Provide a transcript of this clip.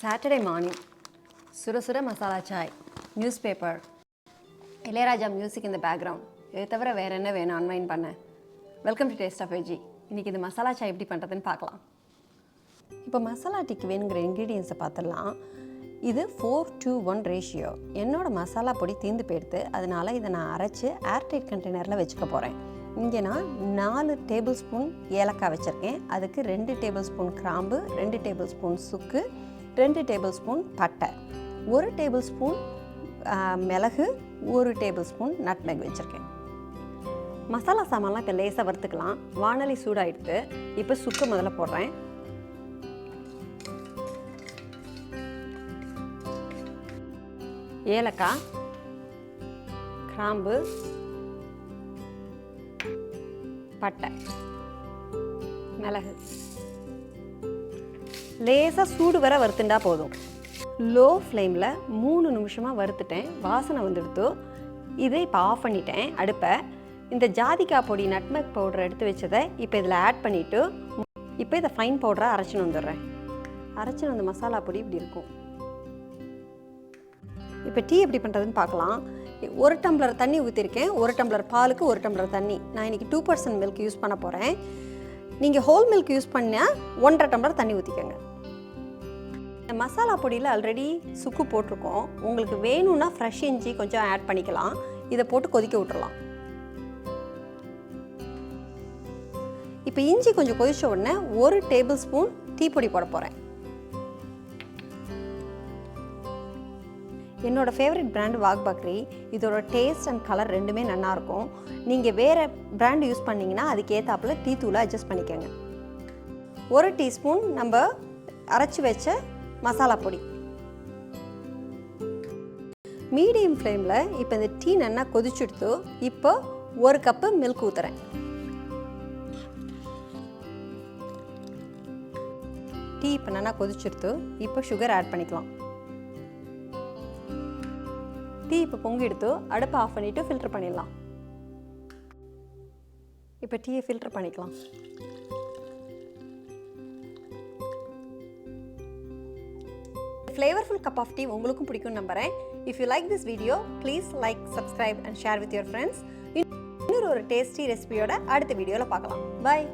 Saturday morning, Sura Masala Chai, newspaper, Ilayaraja music in the background. இதை தவிர வேறு என்ன வேணும் அன்வைன் பண்ண. Welcome to taste of veggie. இன்றைக்கி இது மசாலா சாய் எப்படி பண்ணுறதுன்னு பார்க்கலாம். இப்போ மசாலா டீக்கு வேணுங்கிற இன்க்ரீடியன்ஸை பார்த்துடலாம். இது 4:1 ரேஷியோ. என்னோடய மசாலா பொடி தீர்ந்து போயிடுது, அதனால் இதை நான் அரைச்சி ஏர்டைட் கண்டெய்னரில் வச்சுக்க போகிறேன். இங்கே நான் 4 டேபிள் ஸ்பூன் ஏலக்காய் வச்சுருக்கேன். அதுக்கு 2 டேபிள் ஸ்பூன் கிராம்பு, 2 டேபிள் ஸ்பூன் சுக்கு, 2 டேபிள் ஸ்பூன் பட்டை, 1 டேபிள் ஸ்பூன் மிளகு, 1 டேபிள் ஸ்பூன் நட்மெக் வச்சுருக்கேன். மசாலா சாமான்லாம் இப்போ லேசாக வறுத்துக்கலாம். வானொலி சூடாகிடுது. இப்போ சுக்கு முதல்ல போடுறேன். ஏலக்காய், கிராம்பு, பட்டை, மிளகு லேசாக சூடு வர வறுத்துண்டா போதும். லோ ஃப்ளேமில் 3 நிமிஷமாக வறுத்துட்டேன். வாசனை வந்துடுத்து. இதை இப்போ ஆஃப் பண்ணிட்டேன் அடுப்பை. இந்த ஜாதிக்காய் பொடி நட்மெக் பவுடர் எடுத்து வச்சதை இப்போ இதில் ஆட் பண்ணிவிட்டு இப்போ இதை ஃபைன் பவுடராக அரைச்சின்னு வந்துடுறேன். அரைச்சின்னு வந்த மசாலா பொடி இப்படி இருக்கும். இப்போ டீ எப்படி பண்ணுறதுன்னு பார்க்கலாம். 1 டம்ளர் தண்ணி ஊற்றிருக்கேன். 1 டம்ளர் பாலுக்கு 1 டம்ளர் தண்ணி. நான் இன்றைக்கி 2% மில்க் யூஸ் பண்ண போகிறேன். நீங்கள் ஹோல் மில்க் யூஸ் பண்ணால் 1.5 டம்ளர் தண்ணி ஊற்றிக்கோங்க. இந்த மசாலா பொடியில் ஆல்ரெடி சுக்கு போட்டிருக்கோம். உங்களுக்கு வேணும்னா ஃப்ரெஷ் இஞ்சி கொஞ்சம் ஆட் பண்ணிக்கலாம். இதை போட்டு கொதிக்க விட்டுறலாம். இப்போ இஞ்சி கொஞ்சம் கொதிச்ச உடனே 1 டேபிள் ஸ்பூன் டீ பொடி போட போகிறேன். என்னோடய ஃபேவரட் பிராண்ட் வாக் பக்ரி. இதோட டேஸ்ட் அண்ட் கலர் ரெண்டுமே நல்லாயிருக்கும். நீங்கள் வேறு பிராண்ட் யூஸ் பண்ணிங்கன்னா அதுக்கேற்றாப்புல டீ தூளை அட்ஜஸ்ட் பண்ணிக்கோங்க. 1 டீஸ்பூன் நம்ம அரைச்சி வச்ச மசாலா பொடி. மீடியம் ஃப்ளேமில் இப்போ இந்த டீ நல்லா கொதிச்சுடுத்து. இப்போ 1 கப்பு மில்க் ஊற்றுறேன். டீ இப்போ நல்லா கொதிச்சுடுத்து. இப்போ சுகர் ஆட் பண்ணிக்கலாம். டீ இப்போ பொங்கி எடுத்து அடுப்பை ஆஃப் பண்ணிவிட்டு ஃபில்டர் பண்ணிடலாம். இப்போ டீயை ஃபில்டர் பண்ணிக்கலாம். ஃப்ளேவர்ஃபுல் கப் ஆஃப் டீ உங்களுக்கும் பிடிக்கும் நம்புகிறேன். If you like this video please like, subscribe and share with your friends. இன்னொரு டேஸ்டி ரெசிபியோட அடுத்த வீடியோவில் பார்க்கலாம். பாய்.